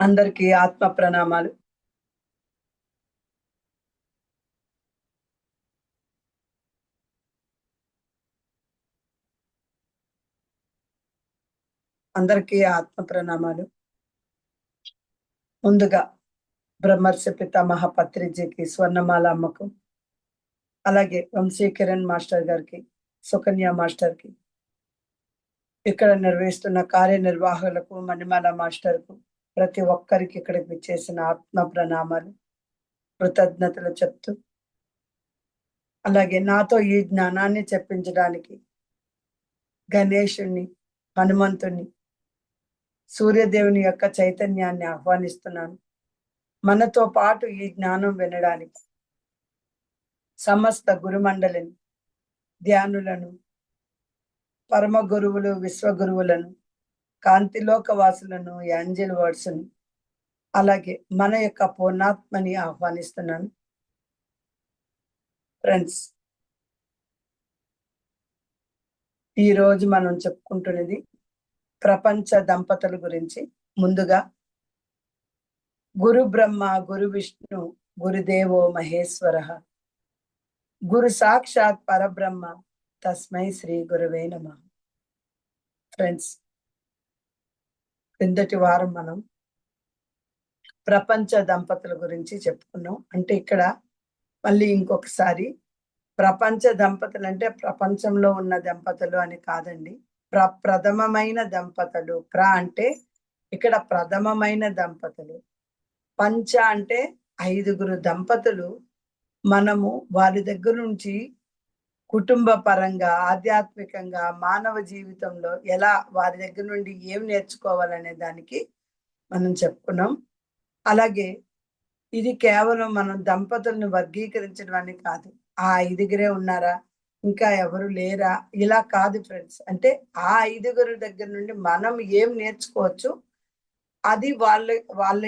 అందరికీ ఆత్మ ప్రణామాలు. అందరికీ ఆత్మ ప్రణామాలు. ముందుగా బ్రహ్మర్షి పితామహ పత్రిజీకి, స్వర్ణమాల అమ్మకు, అలాగే వంశీకిరణ్ మాస్టర్ గారికి, సుకన్య మాస్టర్కి, ఇక్కడ నిర్వహిస్తున్న కార్యనిర్వాహకులకు, మణిమాల మాస్టర్కు, ప్రతి ఒక్కరికి ఇక్కడికి చేసిన ఆత్మ ప్రణామాలు, కృతజ్ఞతలు చెప్తూ, అలాగే నాతో ఈ జ్ఞానాన్ని చెప్పించడానికి గణేశుణ్ణి, హనుమంతుణ్ణి, సూర్యదేవుని యొక్క చైతన్యాన్ని ఆహ్వానిస్తున్నాను. మనతో పాటు ఈ జ్ఞానం వినడానికి సమస్త గురుమండలిని, ధ్యానులను, పరమ గురువులు, విశ్వగురువులను, కాంతిలోక వాసులను, యాంజల్ వర్డ్స్ను, అలాగే మన యొక్క పూర్ణాత్మని ఆహ్వానిస్తున్నాను. ఫ్రెండ్స్, ఈరోజు మనం చెప్పుకుంటున్నది ప్రపంచ దంపతుల గురించి. ముందుగా గురు బ్రహ్మ, గురు విష్ణు, గురుదేవో మహేశ్వర, గురు సాక్షాత్ పరబ్రహ్మ, తస్మై శ్రీ గురువే నమః. ఫ్రెండ్స్, క్రిందటి వారం మనం ప్రపంచ దంపతుల గురించి చెప్పుకున్నాం. అంటే ఇక్కడ మళ్ళీ ఇంకొకసారి ప్రపంచ దంపతులు అంటే ప్రపంచంలో ఉన్న దంపతులు అని కాదండి. ప్రథమమైన దంపతులు. అంటే ఇక్కడ ప్రథమమైన దంపతులు. పంచ అంటే 5గురు దంపతులు. మనము వారి దగ్గర నుంచి కుటుంబ పరంగా, ఆధ్యాత్మికంగా, మానవ జీవితంలో ఎలా వారి దగ్గర నుండి ఏం నేర్చుకోవాలనే దానికి మనం చెప్పుకున్నాం. అలాగే ఇది కేవలం మనం దంపతులను వర్గీకరించడం అని కాదు. ఆ 5గురే ఉన్నారా, ఇంకా ఎవరు లేరా, ఇలా కాదు ఫ్రెండ్స్. అంటే ఆ 5గురు దగ్గర నుండి మనం ఏం నేర్చుకోవచ్చు, అది వాళ్ళ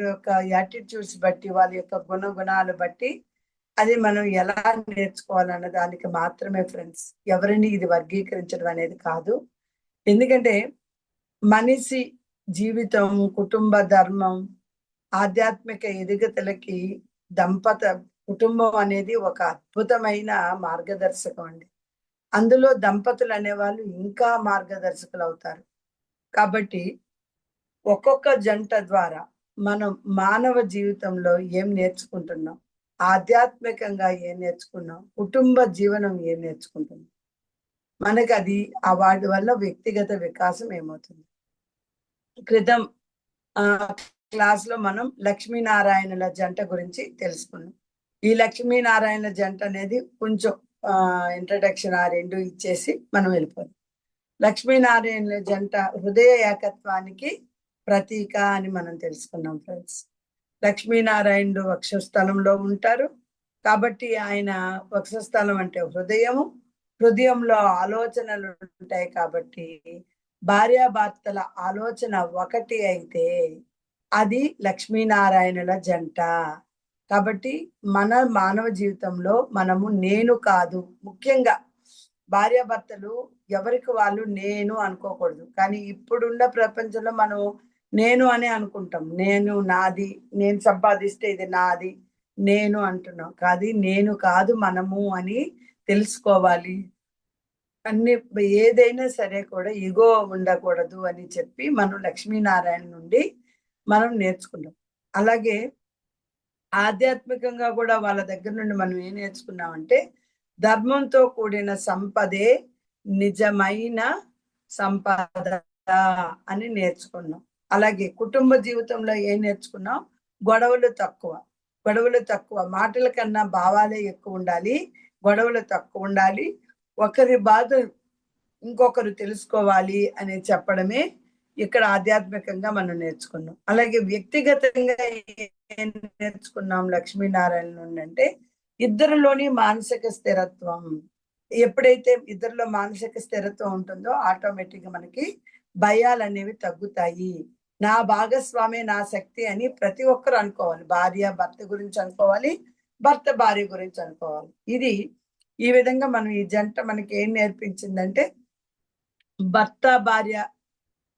యొక్క యాటిట్యూడ్స్ బట్టి, వాళ్ళ యొక్క గుణాలు బట్టి అది మనం ఎలా నేర్చుకోవాలన్న దానికి మాత్రమే ఫ్రెండ్స్. ఎవరిని ఇది వర్గీకరించడం అనేది కాదు. ఎందుకంటే మనిషి జీవితం, కుటుంబ ధర్మం, ఆధ్యాత్మిక ఎదుగుదలకి కుటుంబం అనేది ఒక అద్భుతమైన మార్గదర్శకం అండి. అందులో దంపతులు అనేవాళ్ళు ఇంకా మార్గదర్శకులు అవుతారు. కాబట్టి ఒక్కొక్క జంట ద్వారా మనం మానవ జీవితంలో ఏం నేర్చుకుంటున్నాం, ఆధ్యాత్మికంగా ఏం నేర్చుకున్నాం, కుటుంబ జీవనం ఏం నేర్చుకుంటున్నాం, మనకి అది వాటి వల్ల వ్యక్తిగత వికాసం ఏమవుతుంది. క్రితం క్లాస్ లో మనం లక్ష్మీనారాయణుల జంట గురించి తెలుసుకున్నాం. ఈ లక్ష్మీనారాయణ జంట అనేది కొంచెం ఇంట్రడక్షన్ ఆ రెండు ఇచ్చేసి మనం వెళ్ళిపోయాం. లక్ష్మీనారాయణుల జంట హృదయ ఏకత్వానికి ప్రతీక అని మనం తెలుసుకున్నాం ఫ్రెండ్స్. లక్ష్మీనారాయణుడు వక్షస్థలంలో ఉంటారు కాబట్టి ఆయన వక్షస్థలం అంటే హృదయంలో ఆలోచనలు ఉంటాయి కాబట్టి భార్యాభర్తల ఆలోచన ఒకటి అయితే అది లక్ష్మీనారాయణుల జంట. కాబట్టి మన మానవ జీవితంలో మనము నేను కాదు, ముఖ్యంగా భార్యాభర్తలు ఎవరికి వాళ్ళు నేను అనుకోకూడదు. కానీ ఇప్పుడున్న ప్రపంచంలో మనం నేను అని అనుకుంటాం. నేను, నాది, నేను సంపాదిస్తే ఇది నాది, నేను అంటున్నాం. కాదు, నేను కాదు మనము అని తెలుసుకోవాలి. అన్ని ఏదైనా సరే కూడా ఇగో ఉండకూడదు అని చెప్పి మనం లక్ష్మీనారాయణ నుండి మనం నేర్చుకున్నాం. అలాగే ఆధ్యాత్మికంగా కూడా వాళ్ళ దగ్గర నుండి మనం ఏం నేర్చుకున్నామంటే ధర్మంతో కూడిన సంపదే నిజమైన సంపద అని నేర్చుకున్నాం. అలాగే కుటుంబ జీవితంలో ఏం నేర్చుకున్నాం, గొడవలు తక్కువ, మాటల కన్నా భావాలే ఎక్కువ ఉండాలి, గొడవలు తక్కువ ఉండాలి, ఒకరి బాధ ఇంకొకరు తెలుసుకోవాలి అని చెప్పడమే ఇక్కడ ఆధ్యాత్మికంగా మనం నేర్చుకున్నాం. అలాగే వ్యక్తిగతంగా ఏం నేర్చుకున్నాం లక్ష్మీనారాయణ నుండి అంటే ఇద్దరిలోని మానసిక స్థిరత్వం. ఎప్పుడైతే ఇద్దరిలో మానసిక స్థిరత్వం ఉంటుందో ఆటోమేటిక్ గా మనకి భయాలు అనేవి తగ్గుతాయి. నా భాగస్వామి నా శక్తి అని ప్రతి ఒక్కరు అనుకోవాలి. భార్య భర్త గురించి అనుకోవాలి, భర్త భార్య గురించి అనుకోవాలి. ఇది ఈ విధంగా మనం ఈ జంట మనకి ఏం నేర్పించిందంటే భర్త భార్య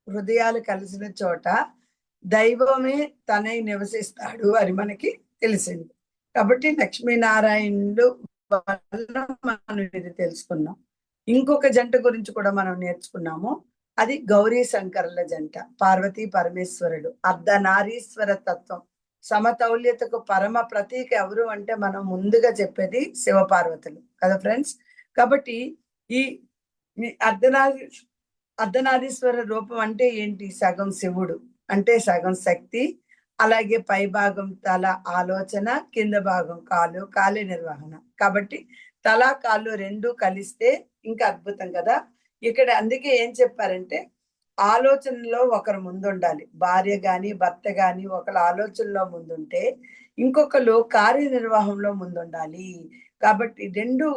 హృదయాలు కలిసిన చోట దైవమే తనై నివసిస్తాడు అని మనకి తెలిసింది. కాబట్టి లక్ష్మీనారాయణులు వల్ల మనం ఇది తెలుసుకున్నాం. ఇంకొక జంట గురించి కూడా మనం నేర్చుకున్నాము. అది గౌరీ శంకరుల జంట. పార్వతీ పరమేశ్వరుడు అర్ధనారీశ్వర తత్వం, సమతౌల్యతకు పరమ ప్రతీక ఎవరు అంటే మనం ముందుగా చెప్పేది శివపార్వతులు కదా ఫ్రెండ్స్. కాబట్టి ఈ అర్ధనారీశ్వర రూపం అంటే ఏంటి? సగం శివుడు అంటే సగం శక్తి, అలాగే పై భాగం తల ఆలోచన, కింద భాగం కాలు కాలి నిర్వహణ. కాబట్టి తల కాళ్ళు రెండు కలిస్తే ఇంకా అద్భుతం కదా. ఇక్కడ అందుకే ఏం చెప్పారంటే ఆలోచనలో ఒకరు ముందుండాలి. భార్య గాని భర్త గాని ఒకళ్ళ ఆలోచనలో ముందుంటే ఇంకొకరు కార్యనిర్వాహంలో ముందుండాలి. కాబట్టి రెండు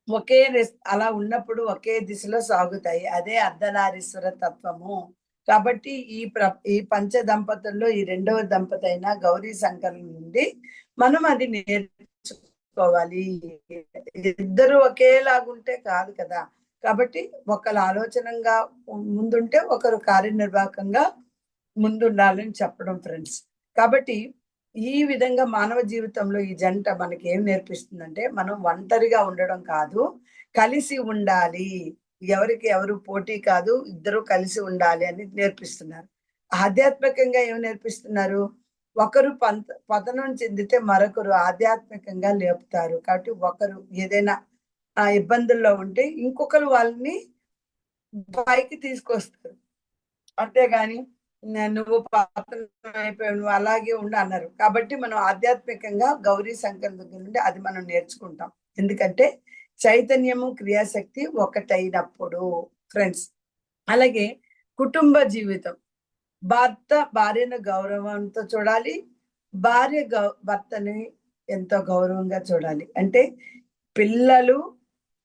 ఒకే అలా ఉన్నప్పుడు ఒకే దిశలో సాగుతాయి. అదే అర్ధనారీశ్వర తత్వము. కాబట్టి ఈ పంచ దంపతుల్లో ఈ రెండవ దంపతి అయిన గౌరీ శంకరుల నుండి మనం అది నేర్చుకోవాలి. ఇద్దరు ఒకేలాగుంటే కాదు కదా. కాబట్టి ఒకరు ఆలోచనంగా ముందుంటే ఒకరు కార్యనిర్వాహకంగా ముందుండాలని చెప్పడం ఫ్రెండ్స్. కాబట్టి ఈ విధంగా మానవ జీవితంలో ఈ జంట మనకి ఏం నేర్పిస్తుందంటే మనం ఒంటరిగా ఉండడం కాదు, కలిసి ఉండాలి. ఎవరికి ఎవరు పోటీ కాదు, ఇద్దరు కలిసి ఉండాలి అని నేర్పిస్తున్నారు. ఆధ్యాత్మికంగా ఏం నేర్పిస్తున్నారు? ఒకరు పతనం చెందితే మరొకరు ఆధ్యాత్మికంగా లేపుతారు. కాబట్టి ఒకరు ఏదైనా ఇబ్బందుల్లో ఉంటే ఇంకొకరు వాళ్ళని పైకి తీసుకొస్తారు. అంతేగాని నువ్వు పతనం అయిపోయావు, నువ్వు అలాగే ఉండు అన్నారు. కాబట్టి మనం ఆధ్యాత్మికంగా గౌరీ శంకర్ దగ్గర నుండి అది మనం నేర్చుకుంటాం. ఎందుకంటే చైతన్యము క్రియాశక్తి ఒకటైనప్పుడు ఫ్రెండ్స్. అలాగే కుటుంబ జీవితం, భర్త భార్యను గౌరవంతో చూడాలి, భార్య భర్తని ఎంతో గౌరవంగా చూడాలి. అంటే పిల్లలు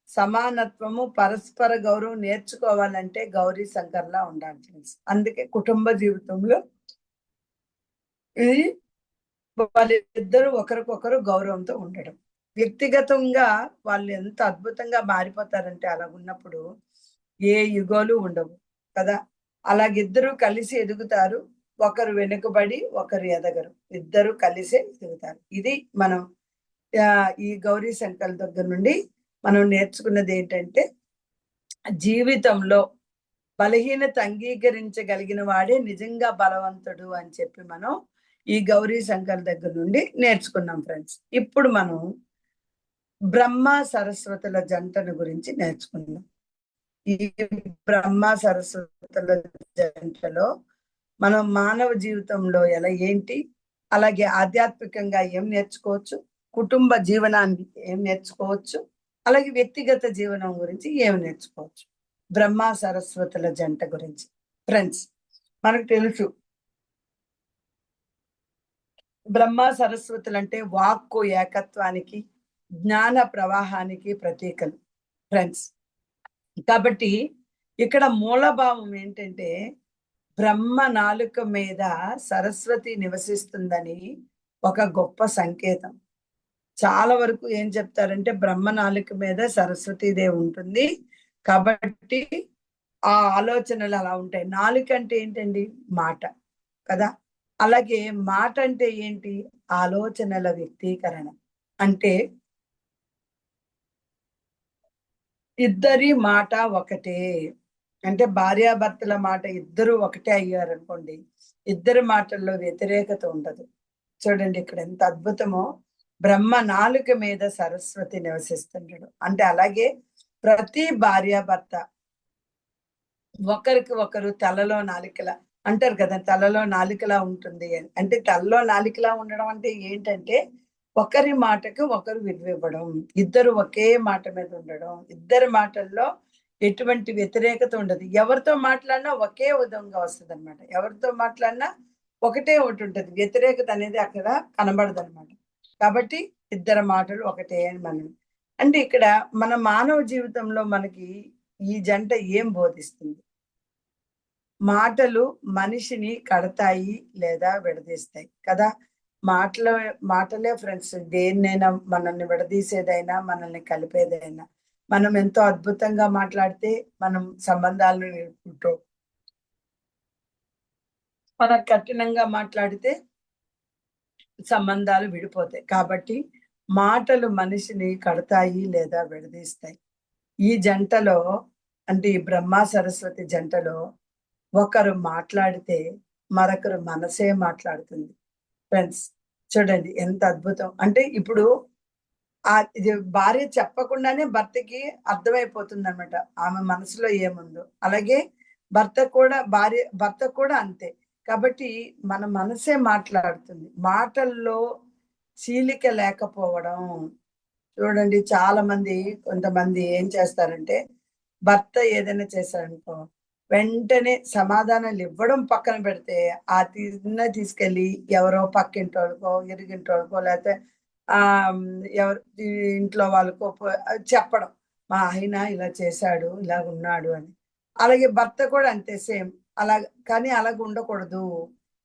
సమానత్వము పరస్పర గౌరవం నేర్చుకోవాలంటే గౌరీ శంకర్లా ఉండాలి ఫ్రెండ్స్. అందుకే కుటుంబ జీవితంలో ఇది వాళ్ళిద్దరూ ఒకరికొకరు గౌరవంతో ఉండడం. వ్యక్తిగతంగా వాళ్ళు ఎంత అద్భుతంగా మారిపోతారంటే అలా ఉన్నప్పుడు ఏ యుగాలు ఉండవు కదా. అలాగిద్దరూ కలిసి ఎదుగుతారు. ఒకరు వెనుకబడి ఒకరు ఎదగరు, ఇద్దరు కలిసే ఎదుగుతారు. ఇది మనం ఈ గౌరీ శంకర్ దగ్గర నుండి మనం నేర్చుకున్నది ఏంటంటే జీవితంలో బలహీనత అంగీకరించగలిగిన వాడే నిజంగా బలవంతుడు అని చెప్పి మనం ఈ గౌరీ శంకర్ దగ్గర నుండి నేర్చుకున్నాం ఫ్రెండ్స్. ఇప్పుడు మనం బ్రహ్మ సరస్వతుల జంటను గురించి నేర్చుకుందాం. ఈ బ్రహ్మ సరస్వతుల జంటలో మనం మానవ జీవితంలో ఎలా ఏంటి, అలాగే ఆధ్యాత్మికంగా ఏం నేర్చుకోవచ్చు, కుటుంబ జీవనాన్ని ఏం నేర్చుకోవచ్చు, అలాగే వ్యక్తిగత జీవనం గురించి ఏం నేర్చుకోవచ్చు. బ్రహ్మ సరస్వతుల జంట గురించి ఫ్రెండ్స్ మనకు తెలుసు, బ్రహ్మ సరస్వతులు అంటే వాక్కు ఏకత్వానికి, జ్ఞాన ప్రవాహానికి ప్రతీకలు ఫ్రెండ్స్. కాబట్టి ఇక్కడ మూలభావం ఏంటంటే బ్రహ్మ నాలుక మీద సరస్వతి నివసిస్తుందని ఒక గొప్ప సంకేతం. చాలా వరకు ఏం చెప్తారంటే బ్రహ్మ నాలుక మీద సరస్వతీదేవి ఉంటుంది కాబట్టి ఆ ఆలోచనలు అలా ఉంటాయి. నాలుక అంటే ఏంటండి? మాట కదా. అలాగే మాట అంటే ఏంటి? ఆలోచనల వ్యక్తీకరణ. అంటే ఇద్దరి మాట ఒకటే. అంటే భార్యాభర్తల మాట ఇద్దరు ఒకటే అయ్యారు అనుకోండి, ఇద్దరి మాటల్లో వ్యతిరేకత ఉండదు. చూడండి ఇక్కడ ఎంత అద్భుతమో. బ్రహ్మ నాలుక మీద సరస్వతి నివసిస్తుంటాడు అంటే అలాగే ప్రతి భార్యాభర్త ఒకరికి ఒకరు తలలో నాలికలా అంటారు కదా, తలలో నాలికలా ఉంటుంది అని. అంటే తలలో నాలికలా ఉండడం అంటే ఏంటంటే ఒకరి మాటకు ఒకరు విలువివ్వడం, ఇద్దరు ఒకే మాట మీద ఉండడం, ఇద్దరి మాటల్లో ఎటువంటి వ్యతిరేకత ఉండదు. ఎవరితో మాట్లాడినా ఒకే విధంగా వస్తుంది అనమాట. ఎవరితో మాట్లాడినా ఒకటే ఒకటి ఉంటుంది, వ్యతిరేకత అనేది అక్కడ కనబడదు అనమాట. కాబట్టి ఇద్దరు మాటలు ఒకటే అని మనం అంటే ఇక్కడ మన మానవ జీవితంలో మనకి ఈ జంట ఏం బోధిస్తుంది? మాటలు మనిషిని కడతాయి లేదా విడదీస్తాయి కదా. మాటలే ఫ్రెండ్స్ దేన్నైనా, మనల్ని విడదీసేదైనా మనల్ని కలిపేదైనా. మనం ఎంతో అద్భుతంగా మాట్లాడితే మనం సంబంధాలను నిలుపుకుంటూ మనం కఠినంగా మాట్లాడితే సంబంధాలు విడిపోతాయి. కాబట్టి మాటలు మనిషిని కడతాయి లేదా విడదీస్తాయి. ఈ జంటలో అంటే ఈ బ్రహ్మ సరస్వతి జంటలో ఒకరు మాట్లాడితే మరొకరు మనసే మాట్లాడుతుంది. ఫ్రెండ్స్ చూడండి ఎంత అద్భుతం. అంటే ఇప్పుడు ఇది భార్య చెప్పకుండానే భర్తకి అర్థమైపోతుందనమాట. ఆమె మనసులో ఏముందో. అలాగే భర్త కూడా అంతే. కాబట్టి మన మనసే మాట్లాడుతుంది. మాటల్లో చీలిక లేకపోవడం. చూడండి కొంతమంది ఏం చేస్తారంటే, భర్త ఏదైనా చేశాడనుకో, వెంటనే సమాధానాలు ఇవ్వడం పక్కన పెడితే, తీసుకెళ్ళి ఎవరో పక్కింటోళ్ళకో, ఇరుగింటోళ్ళకో లేతే ఎవరు ఈ ఇంట్లో వాళ్ళకో చెప్పడం. మా ఆయన ఇలా చేశాడు, ఇలాగున్నాడు అని. అలాగే భర్త కూడా అంతే సేమ్. కానీ అలాగ ఉండకూడదు.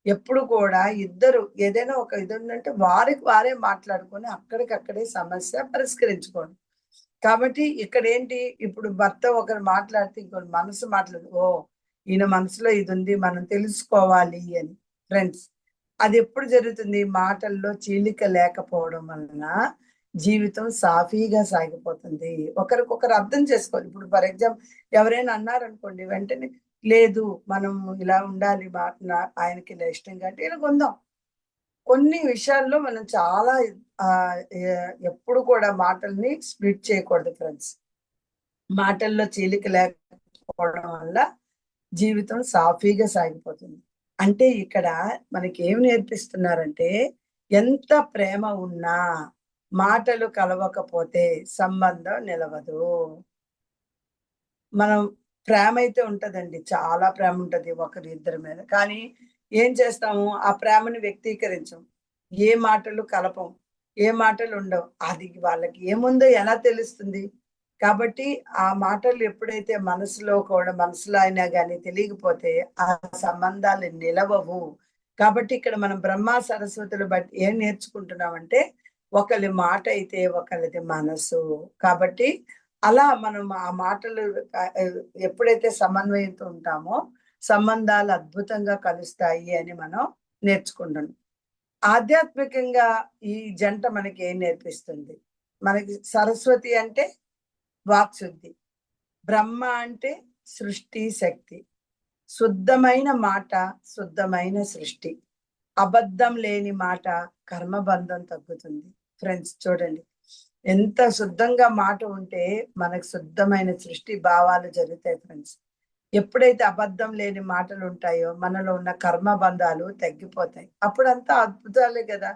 ఎప్పుడు కూడా ఇద్దరు ఏదైనా ఒక ఇది ఉందంటే వారికి వారే మాట్లాడుకొని అక్కడికక్కడే సమస్య పరిష్కరించుకోండి. కాబట్టి ఇక్కడేంటి ఇప్పుడు భర్త ఒకరు మాట్లాడితే ఇంకొకరు మనసు మాట్లాడు ఈయన మనసులో ఇది ఉంది మనం తెలుసుకోవాలి అని. ఫ్రెండ్స్ అది ఎప్పుడు జరుగుతుంది? మాటల్లో చీలిక లేకపోవడం వలన జీవితం సాఫీగా సాగిపోతుంది. ఒకరికొకరు అర్థం చేసుకోవాలి. ఇప్పుడు ఫర్ ఎగ్జాంపుల్ ఎవరైనా అన్నారనుకోండి వెంటనే లేదు మనం ఇలా ఉండాలి ఆయనకి ఇలా ఇష్టంగా అంటే ఇలా ఉందాం. కొన్ని విషయాల్లో మనం చాలా ఎప్పుడు కూడా మాటల్ని స్ప్లిట్ చేయకూడదు ఫ్రెండ్స్. మాటల్లో చీలిక లేకపోవడం వల్ల జీవితం సాఫీగా సాగిపోతుంది. అంటే ఇక్కడ మనకి ఏం నేర్పిస్తున్నారంటే ఎంత ప్రేమ ఉన్నా మాటలు కలవకపోతే సంబంధం నిలవదు. మనం ప్రేమ అయితే ఉంటదండి. చాలా ప్రేమ ఉంటది ఒకరి ఇద్దరి మీద. కానీ ఏం చేస్తాము? ఆ ప్రేమని వ్యక్తీకరించం. ఏ మాటలు కలపం. ఏ మాటలు ఉండవు. అది వాళ్ళకి ఏముందో ఎలా తెలుస్తుంది? కాబట్టి ఆ మాటలు ఎప్పుడైతే మనసులో అయినా గాని తెలియకపోతే ఆ సంబంధాలు నిలవవు. కాబట్టి ఇక్కడ మనం బ్రహ్మ సరస్వతులు బట్టి ఏం నేర్చుకుంటున్నామంటే ఒకళ్ళ మాట అయితే ఒకళ్ళది మనసు. కాబట్టి అలా మనం ఆ మాటలు ఎప్పుడైతే సమన్వయంతో ఉంటామో సంబంధాలు అద్భుతంగా కలుస్తాయి అని మనం నేర్చుకుంటున్నాం. ఆధ్యాత్మికంగా ఈ జంట మనకి ఏం నేర్పిస్తుంది? మనకి సరస్వతి అంటే వాక్శుద్ధి, బ్రహ్మ అంటే సృష్టి శక్తి, శుద్ధమైన మాట శుద్ధమైన సృష్టి, అబద్ధం లేని మాట కర్మబంధం తగ్గుతుంది. ఫ్రెండ్స్ చూడండి ఎంత శుద్ధంగా మాట ఉంటే మనకు శుద్ధమైన సృష్టి భావాలు జరుగుతాయి ఫ్రెండ్స్. ఎప్పుడైతే అబద్ధం లేని మాటలు ఉంటాయో మనలో ఉన్న కర్మ బంధాలు తగ్గిపోతాయి. అప్పుడంతా అద్భుతాలే కదా.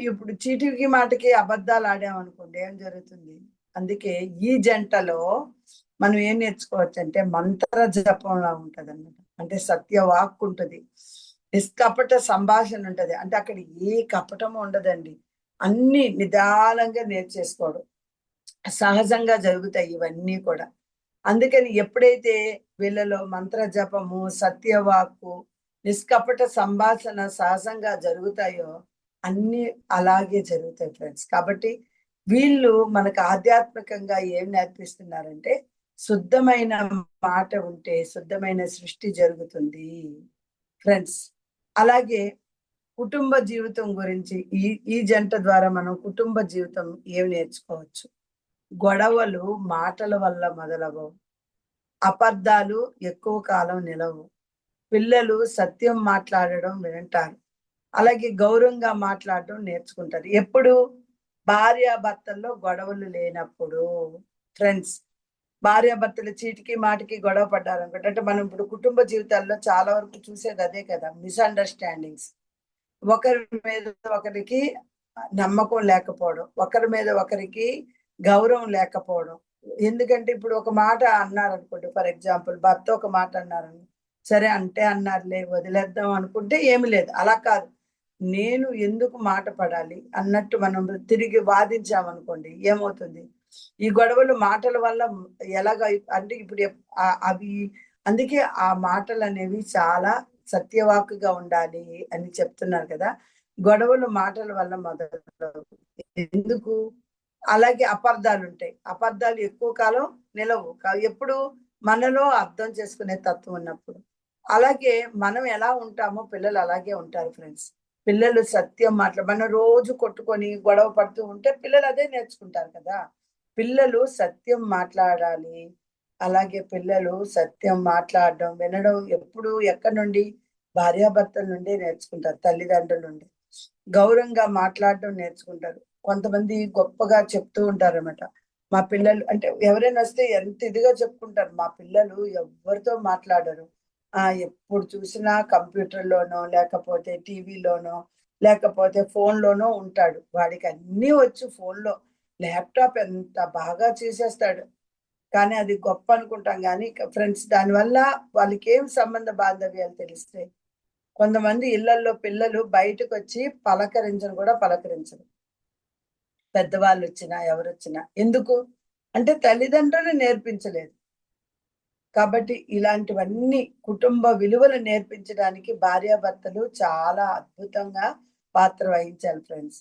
ఇప్పుడు చీటికి మాటకి అబద్ధాలు ఆడామనుకోండి ఏం జరుగుతుంది? అందుకే ఈ జంటలో మనం ఏం నేర్చుకోవచ్చు అంటే మంత్ర జపంలా ఉంటది అన్నమాట. అంటే సత్య వాక్ ఉంటది, నిష్కపట సంభాషణ ఉంటది. అంటే అక్కడ ఏ కపటము ఉండదండి. అన్ని నిదానంగా నేర్చేసుకోవడం సహజంగా జరుగుతాయి ఇవన్నీ కూడా. అందుకని ఎప్పుడైతే వీళ్ళలో మంత్ర జపము, సత్యవాక్కు, నిష్కపట సంభాషణ సహజంగా జరుగుతాయో అన్ని అలాగే జరుగుతాయి ఫ్రెండ్స్. కాబట్టి వీళ్ళు మనకు ఆధ్యాత్మికంగా ఏం నేర్పిస్తున్నారంటే శుద్ధమైన మాట ఉంటే శుద్ధమైన సృష్టి జరుగుతుంది ఫ్రెండ్స్. అలాగే కుటుంబ జీవితం గురించి ఈ ఈ జంట ద్వారా మనం కుటుంబ జీవితం ఏం నేర్చుకోవచ్చు? గొడవలు మాటల వల్ల మొదలవవు. అబద్ధాలు ఎక్కువ కాలం నిలవు. పిల్లలు సత్యం మాట్లాడడం వింటారు. అలాగే గౌరవంగా మాట్లాడడం నేర్చుకుంటారు. ఎప్పుడు? భార్యాభర్తల్లో గొడవలు లేనప్పుడు. ఫ్రెండ్స్ భార్యాభర్తలు చీటికి మాటికి గొడవ పడ్డారనుకోండి. అంటే మనం ఇప్పుడు కుటుంబ జీవితాల్లో చాలా వరకు చూసేది అదే కదా, మిస్‌అండర్‌స్టాండింగ్స్. ఒకరి మీద ఒకరికి నమ్మకం లేకపోవడం, ఒకరి మీద ఒకరికి గౌరవం లేకపోవడం. ఎందుకంటే ఇప్పుడు ఒక మాట అన్నారనుకోండి, ఫర్ ఎగ్జాంపుల్ భర్త ఒక మాట అన్నారని, సరే అంటే అన్నారులే వదిలేద్దాం అనుకుంటే ఏమి లేదు. అలా కాదు. నేను ఎందుకు మాట పడాలి అన్నట్టు మనం తిరిగి వాదించామనుకోండి ఏమవుతుంది? ఈ గొడవలు మాటల వల్ల ఎలాగ అంటే ఇప్పుడు అవి అందుకే ఆ మాటలనేవి చాలా సత్యవాక్కుగా ఉండాలి అని చెప్తున్నారు కదా. గొడవలు మాటల వల్ల మొదలవు. ఎందుకు? అలాగే అపార్థాలుంటాయి. అపార్థాలు ఎక్కువ కాలం నిలవు. ఎప్పుడు? మనలో అర్థం చేసుకునే తత్వం ఉన్నప్పుడు. అలాగే మనం ఎలా ఉంటామో పిల్లలు అలాగే ఉంటారు ఫ్రెండ్స్. పిల్లలు సత్యం మనం రోజు కొట్టుకొని గొడవ పడుతూ ఉంటే పిల్లలు అదే నేర్చుకుంటారు కదా! పిల్లలు సత్యం మాట్లాడాలి. అలాగే పిల్లలు సత్యం మాట్లాడడం, వినడం ఎప్పుడు ఎక్కడి నుండి? భార్యాభర్తల నుండే నేర్చుకుంటారు. తల్లిదండ్రుల నుండి. గౌరవంగా మాట్లాడడం నేర్చుకుంటారు. కొంతమంది గొప్పగా చెప్తూ ఉంటారన్నమాట. మా పిల్లలు అంటే ఎవరైనా వస్తే ఎంత ఇదిగా చెప్పుకుంటారు. మా పిల్లలు ఎవ్వరితో మాట్లాడరు. ఎప్పుడు చూసినా కంప్యూటర్‌లోనో, లేకపోతే టీవీలోనో, లేకపోతే ఫోన్‌లోనో ఉంటాడు. వాడికి అన్నీ వచ్చు ఫోన్‌లో. ల్యాప్‌టాప్ ఎంత బాగా చేసేస్తాడు. కానీ అది గొప్ప అనుకుంటాం గానీ, ఫ్రెండ్స్ దానివల్ల వాళ్ళకేం సంబంధ బాంధవ్యాలు తెలుస్తాయి. కొంతమంది ఇళ్లల్లో పిల్లలు బయటకొచ్చి పలకరించను కూడా పలకరించరు. పెద్దవాళ్ళొచ్చినా, ఎవరొచ్చినా. ఎందుకు? అంటే తల్లిదండ్రులు నేర్పించలేదు. కాబట్టి ఇలాంటివన్నీ కుటుంబ విలువలు నేర్పించడానికి భార్యాభర్తలు చాలా అద్భుతంగా పాత్ర వహించాలి ఫ్రెండ్స్.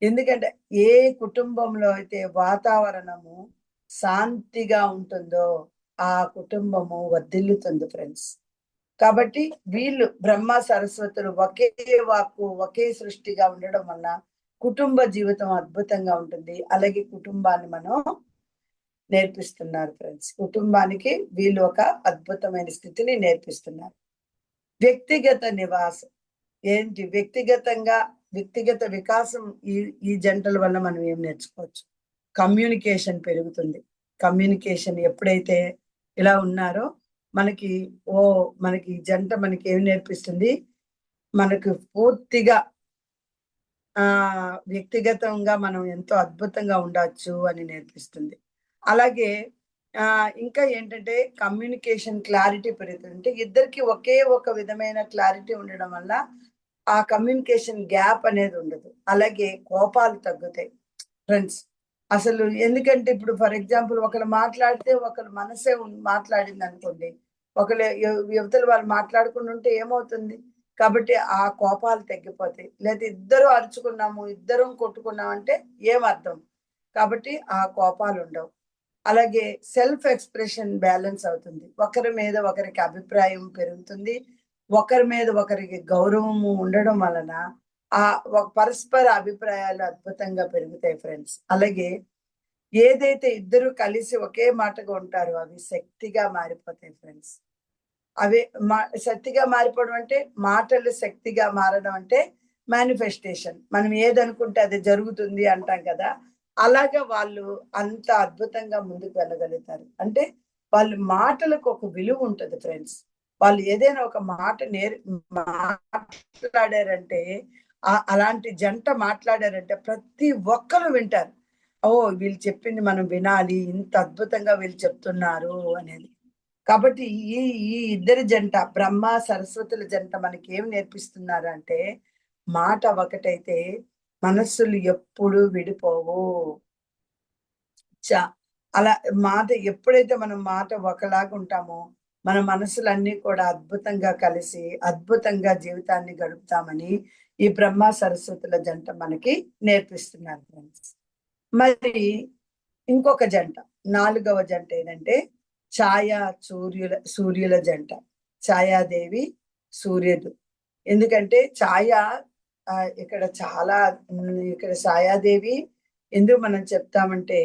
ఎందుకంటే ఏ కుటుంబంలో అయితే వాతావరణము శాంతిగా ఉంటుందో ఆ కుటుంబము వర్ధిల్లుతుంది ఫ్రెండ్స్. కాబట్టి వీళ్ళు బ్రహ్మ సరస్వతులు ఒకే వాక్కు, ఒకే సృష్టిగా ఉండడం వల్ల కుటుంబ జీవితం అద్భుతంగా ఉంటుంది. అలాగే కుటుంబాన్ని మనం నేర్పిస్తున్నారు ఫ్రెండ్స్. కుటుంబానికి వీళ్ళు ఒక అద్భుతమైన స్థితిని నేర్పిస్తున్నారు. వ్యక్తిగత నివాసం. ఏంటి వ్యక్తిగత వికాసం ఈ ఈ జంటల వల్ల మనం ఏం నేర్చుకోవచ్చు? కమ్యూనికేషన్ పెరుగుతుంది. కమ్యూనికేషన్ ఎప్పుడైతే ఇలా ఉన్నారో మనకి మనకి ఈ జంట మనకి ఏం నేర్పిస్తుంది? మనకు పూర్తిగా వ్యక్తిగతంగా మనం ఎంతో అద్భుతంగా ఉండొచ్చు అని నేర్పిస్తుంది. అలాగే ఇంకా ఏంటంటే కమ్యూనికేషన్ క్లారిటీ పెరుగుతుంది. అంటే ఇద్దరికీ ఒకే ఒక విధమైన క్లారిటీ ఉండడం వల్ల ఆ కమ్యూనికేషన్ గ్యాప్ అనేది ఉండదు. అలాగే కోపాలు తగ్గుతాయి ఫ్రెండ్స్. అసలు ఎందుకంటే ఇప్పుడు ఫర్ ఎగ్జాంపుల్ ఒకళ్ళు మాట్లాడితే ఒకళ్ళ మనసే మాట్లాడిందనుకోండి. ఒకళ్ళు యువతల వాళ్ళు మాట్లాడకుండా ఉంటే ఏమవుతుంది? కాబట్టి ఆ కోపాలు తగ్గిపోతాయి. లేదా ఇద్దరు అరుచుకున్నాము, ఇద్దరం కొట్టుకున్నాం అంటే ఏం అర్థం? కాబట్టి ఆ కోపాలుండవు. అలాగే సెల్ఫ్ ఎక్స్‌ప్రెషన్ బ్యాలెన్స్ అవుతుంది. ఒకరి మీద ఒకరికి అభిప్రాయం పెరుగుతుంది. ఒకరి మీద ఒకరికి గౌరవము ఉండడం వలన పరస్పర అభిప్రాయాలు అద్భుతంగా పెరుగుతాయి ఫ్రెండ్స్. అలాగే ఏదైతే ఇద్దరు కలిసి ఒకే మాటగా ఉంటారో అవి శక్తిగా మారిపోతాయి ఫ్రెండ్స్. అవే శక్తిగా మారిపోవడం అంటే మాటలు శక్తిగా మారడం అంటే మేనిఫెస్టేషన్. మనం ఏదనుకుంటే అది జరుగుతుంది అంటాం కదా! అలాగా వాళ్ళు అంత అద్భుతంగా ముందుకు వెళ్ళగలుగుతారు. అంటే వాళ్ళ మాటలకు ఒక విలువ ఉంటది ఫ్రెండ్స్. వాళ్ళు ఏదైనా ఒక మాట మాట్లాడారంటే అలాంటి జంట మాట్లాడారంటే ప్రతి ఒక్కరు వింటారు. ఓహ్! వీళ్ళు చెప్పింది మనం వినాలి. ఇంత అద్భుతంగా వీళ్ళు చెప్తున్నారు అనేది. కాబట్టి ఈ ఈ ఇద్దరి జంట బ్రహ్మ, సరస్వతుల జంట మనకేం నేర్పిస్తున్నారంటే, మాట ఒకటైతే మనస్సులు ఎప్పుడూ విడిపోవు. చ అలా మాట ఎప్పుడైతే మనం మాట ఒకలాగా ఉంటామో, మన మనసులన్నీ కూడా అద్భుతంగా కలిసి, అద్భుతంగా జీవితాన్ని గడుపుతామని ఈ బ్రహ్మ, సరస్వతుల జంట మనకి నేర్పిస్తున్నారు ఫ్రెండ్స్. మరి ఇంకొక జంట, నాలుగవ జంట ఏదంటే ఛాయా సూర్యుల జంట. ఛాయాదేవి, సూర్యుడు. ఎందుకంటే ఇక్కడ చాలా ఇక్కడ ఛాయాదేవి ఎందుకు మనం చెప్తామంటే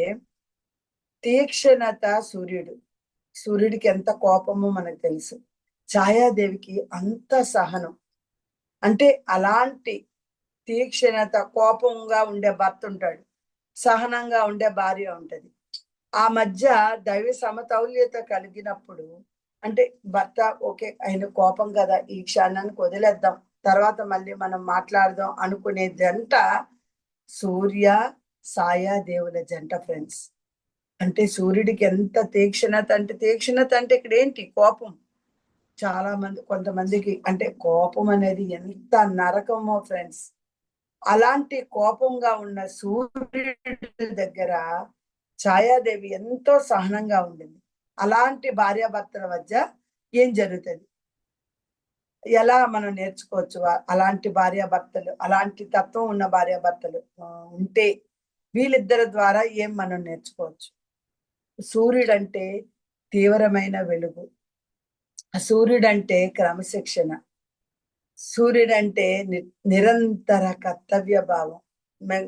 తీక్షణత సూర్యుడు. సూర్యుడికి ఎంత కోపమో మనకు తెలుసు. ఛాయాదేవికి అంత సహనం. అంటే అలాంటి తీక్షణత, కోపంగా ఉండే భర్తుంటాడు. సహనంగా ఉండే భార్య ఉంటది. ఆ మధ్య దైవ సమతౌల్యత కలిగినప్పుడు అంటే భర్త ఓకే. ఆయన కోపం కదా! ఈ క్షణానికి వదిలేద్దాం. తర్వాత మళ్ళీ మనం మాట్లాడదాం అనుకునే జంట సూర్య, ఛాయాదేవుల జంట ఫ్రెండ్స్. అంటే సూర్యుడికి ఎంత తీక్షణత అంటే ఇక్కడేంటి కోపం. కొంతమందికి అంటే కోపం అనేది ఎంత నరకమో ఫ్రెండ్స్. అలాంటి కోపంగా ఉన్న సూర్యుడి దగ్గర ఛాయాదేవి ఎంతో సహనంగా ఉండింది. అలాంటి భార్యాభర్తల మధ్య ఏం జరుగుతది? ఎలా మనం నేర్చుకోవచ్చు? అలాంటి భార్యాభర్తలు, అలాంటి తత్వం ఉన్న భార్యాభర్తలు ఉంటే వీళ్ళిద్దరి ద్వారా ఏం మనం నేర్చుకోవచ్చు? సూర్యుడంటే తీవ్రమైన వెలుగు. సూర్యుడు అంటే క్రమశిక్షణ, సూర్యుడు అంటే నిరంతర కర్తవ్య భావం.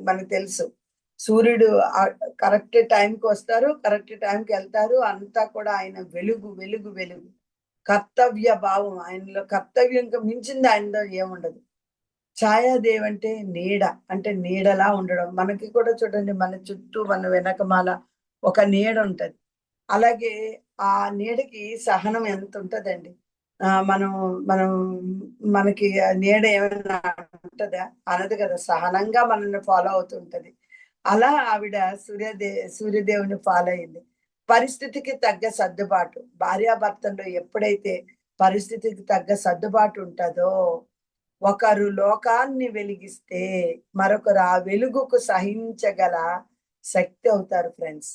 మనకు తెలుసు సూర్యుడు కరెక్ట్ టైంకి వస్తారు, కరెక్ట్ టైంకి వెళ్తారు. అంతా కూడా ఆయన వెలుగు వెలుగు వెలుగు, కర్తవ్య భావం ఆయనలో. కర్తవ్యం మించింది ఆయనలో ఏముండదు. ఛాయాదేవి అంటే నీడ, అంటే నీడలా ఉండడం. మనకి కూడా చూడండి, మన చుట్టూ మన వెనకమాల ఒక నీడ ఉంటది. అలాగే ఆ నీడకి సహనం ఎంత ఉంటదండి. మనం మనం మనకి ఆ నీడ ఏమైనా ఉంటదా? అనదు కదా, సహనంగా మనల్ని ఫాలో అవుతుంటది. అలా ఆవిడ సూర్యదేవుని ఫాలో అయింది. పరిస్థితికి తగ్గ సర్దుబాటు. భార్యాభర్తల్లో ఎప్పుడైతే పరిస్థితికి తగ్గ సర్దుబాటు ఉంటుందో, ఒకరు లోకాన్ని వెలిగిస్తే మరొకరు ఆ వెలుగుకు సహించగల శక్తి అవుతారు ఫ్రెండ్స్.